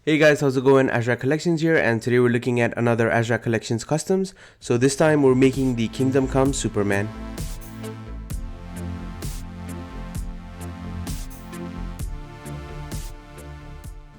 Hey guys, how's it going? Azrak Collections here, and today we're looking at another Azrak Collections customs. So this time we're making the Kingdom Come Superman.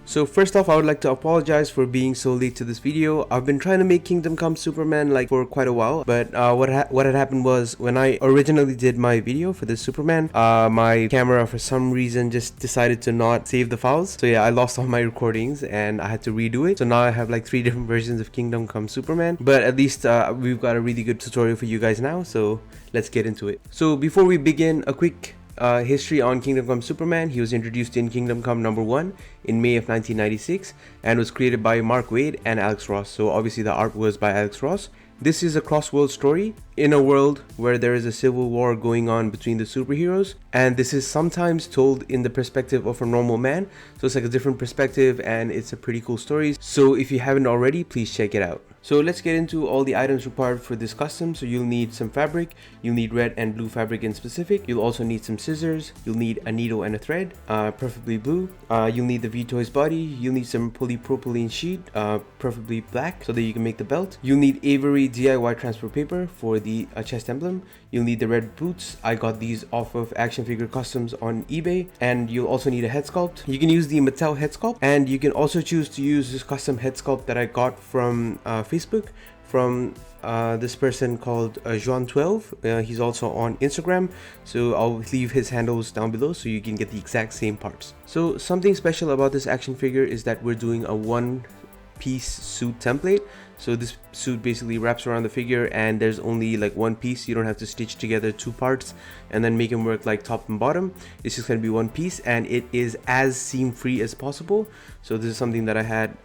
So first off, I would like to apologize for being so late to this video. I've been trying to make Kingdom Come Superman for quite a while, but what had happened was when I originally did my video for this Superman, my camera for some reason just decided to not save the files. So yeah, I lost all my recordings and I had to redo it. So now I have like 3 different versions of Kingdom Come Superman, but at least we've got a really good tutorial for you guys now. So let's get into it. So before we begin, a quick history on Kingdom Come Superman. He was introduced in Kingdom Come #1 in May of 1996 and was created by Mark Waid and Alex Ross. So obviously the art was by Alex Ross. This is a cross-world story in a world where there is a civil war going on between the superheroes, and this is sometimes told in the perspective of a normal man. So it's like a different perspective and it's a pretty cool story. So if you haven't already, please check it out. So let's get into all the items required for this custom. So you'll need some fabric, you'll need red and blue fabric in specific, you'll also need some scissors, you'll need a needle and a thread, preferably blue, you'll need the V-Toys body, you'll need some polypropylene sheet, preferably black so that you can make the belt, you'll need Avery DIY transfer paper for the chest emblem, you'll need the red boots. I got these off of Action Figure Customs on eBay, and you'll also need a head sculpt. You can use the Mattel head sculpt, and you can also choose to use this custom head sculpt that I got from Facebook from this person called Juan12. He's also on Instagram, so I'll leave his handles down below so you can get the exact same parts. So something special about this action figure is that we're doing a one-piece suit template. So this suit basically wraps around the figure and there's only like one piece. You don't have to stitch together 2 parts and then make them work like top and bottom. It's just going to be one piece, and it is as seam free as possible. So this is something that I had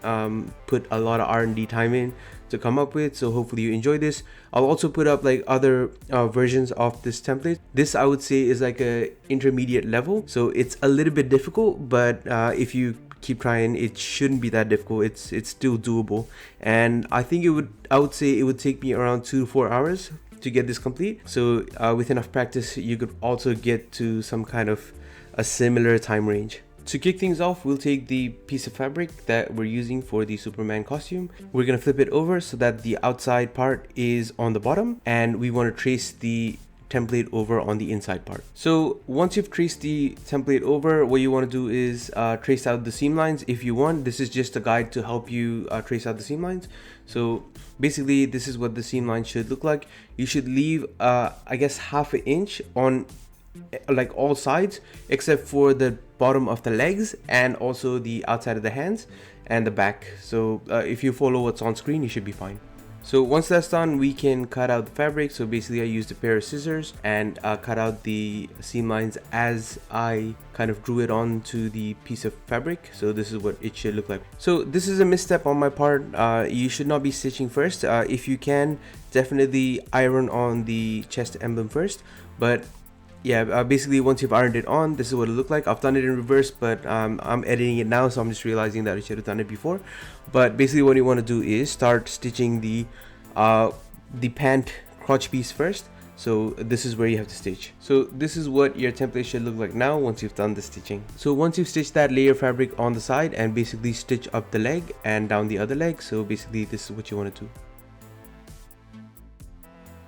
put a lot of R&D time in to come up with, so hopefully you enjoy this. I'll also put up like other versions of this template. This I would say is like a intermediate level, so it's a little bit difficult, but if you keep trying, it shouldn't be that difficult. It's still doable, and I think I would say it would take me around 2 to 4 hours to get this complete. So with enough practice you could also get to some kind of a similar time range. To kick things off, we'll take the piece of fabric that we're using for the Superman costume. We're gonna flip it over so that the outside part is on the bottom, and we want to trace the template over on the inside part. So once you've traced the template over, what you want to do is trace out the seam lines if you want. This is just a guide to help you trace out the seam lines. So basically this is what the seam line should look like. You should leave I guess ½ an inch on like all sides except for the bottom of the legs and also the outside of the hands and the back. So if you follow what's on screen, you should be fine. So once that's done, we can cut out the fabric. So basically I used a pair of scissors and cut out the seam lines as I kind of drew it onto the piece of fabric. So this is what it should look like. So this is a misstep on my part. You should not be stitching first. If you can, definitely iron on the chest emblem first, but yeah, basically once you've ironed it on, this is what it looked like. I've done it in reverse, but I'm editing it now, so I'm just realizing that I should have done it before. But basically what you want to do is start stitching the pant crotch piece first. So this is where you have to stitch. So this is what your template should look like now once you've done the stitching. So once you've stitched that, lay your fabric on the side and basically stitch up the leg and down the other leg. So basically this is what you want to do.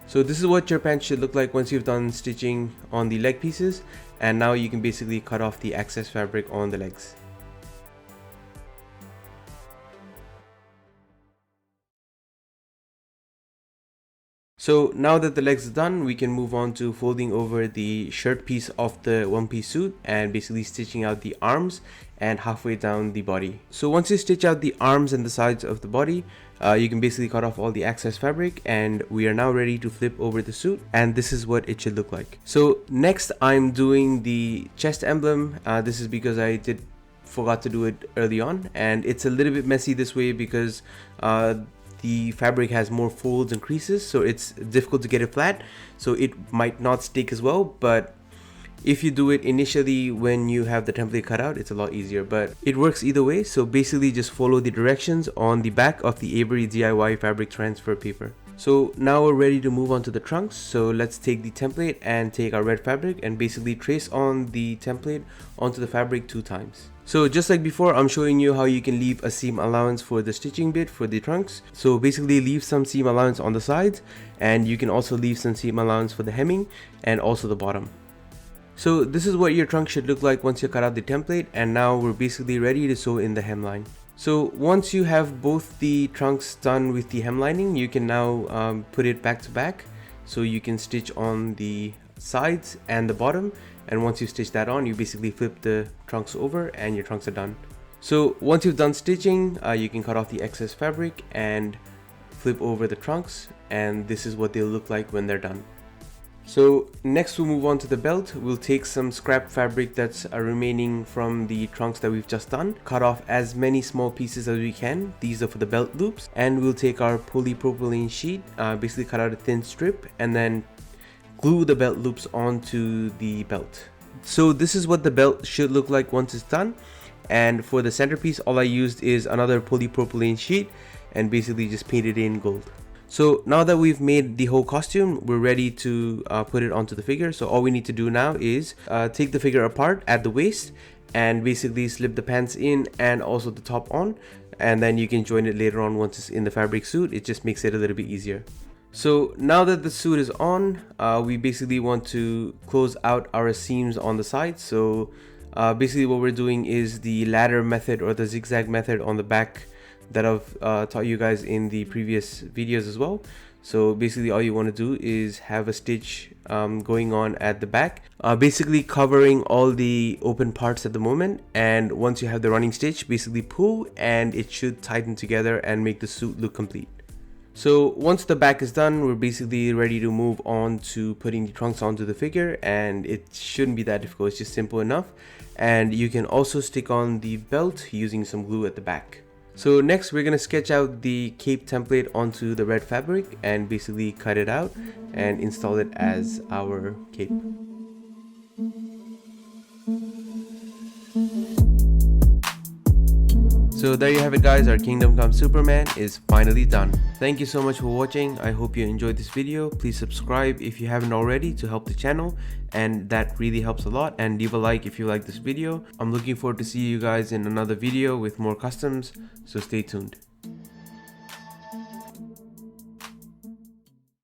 So this is what your pants should look like once you've done stitching on the leg pieces, and now you can basically cut off the excess fabric on the legs. So now that the legs are done, we can move on to folding over the shirt piece of the one-piece suit and basically stitching out the arms and halfway down the body. So once you stitch out the arms and the sides of the body, you can basically cut off all the excess fabric, and we are now ready to flip over the suit, and this is what it should look like. So next I'm doing the chest emblem. This is because I forgot to do it early on, and it's a little bit messy this way because the fabric has more folds and creases, so it's difficult to get it flat, so it might not stick as well. But if you do it initially when you have the template cut out, it's a lot easier, but it works either way. So basically just follow the directions on the back of the Avery DIY fabric transfer paper. So now we're ready to move on to the trunks. So let's take the template and take our red fabric and basically trace on the template onto the fabric 2 times. So just like before, I'm showing you how you can leave a seam allowance for the stitching bit for the trunks. So basically leave some seam allowance on the sides, and you can also leave some seam allowance for the hemming and also the bottom. So this is what your trunk should look like once you cut out the template, and now we're basically ready to sew in the hemline. So once you have both the trunks done with the hemlining, you can now put it back to back. So you can stitch on the sides and the bottom, and once you stitch that on, you basically flip the trunks over and your trunks are done. So once you've done stitching, you can cut off the excess fabric and flip over the trunks, and this is what they'll look like when they're done. So next we'll move on to the belt. We'll take some scrap fabric that's remaining from the trunks that we've just done, cut off as many small pieces as we can. These are for the belt loops, and we'll take our polypropylene sheet, basically cut out a thin strip, and then glue the belt loops onto the belt. So this is what the belt should look like once it's done. And for the centerpiece, all I used is another polypropylene sheet and basically just painted in gold. So now that we've made the whole costume, we're ready to put it onto the figure. So all we need to do now is take the figure apart at the waist and basically slip the pants in and also the top on, and then you can join it later on once it's in the fabric suit. It just makes it a little bit easier. So now that the suit is on, we basically want to close out our seams on the sides. So basically what we're doing is the ladder method or the zigzag method on the back that I've taught you guys in the previous videos as well. So basically all you want to do is have a stitch going on at the back, basically covering all the open parts at the moment, and once you have the running stitch, basically pull and it should tighten together and make the suit look complete. So once the back is done, we're basically ready to move on to putting the trunks onto the figure, and it shouldn't be that difficult. It's just simple enough, and you can also stick on the belt using some glue at the back. So next we're going to sketch out the cape template onto the red fabric and basically cut it out and install it as our cape. So there you have it guys, our Kingdom Come Superman is finally done. Thank you so much for watching. I hope you enjoyed this video. Please subscribe if you haven't already to help the channel, and that really helps a lot, and leave a like if you like this video. I'm looking forward to see you guys in another video with more customs, so stay tuned.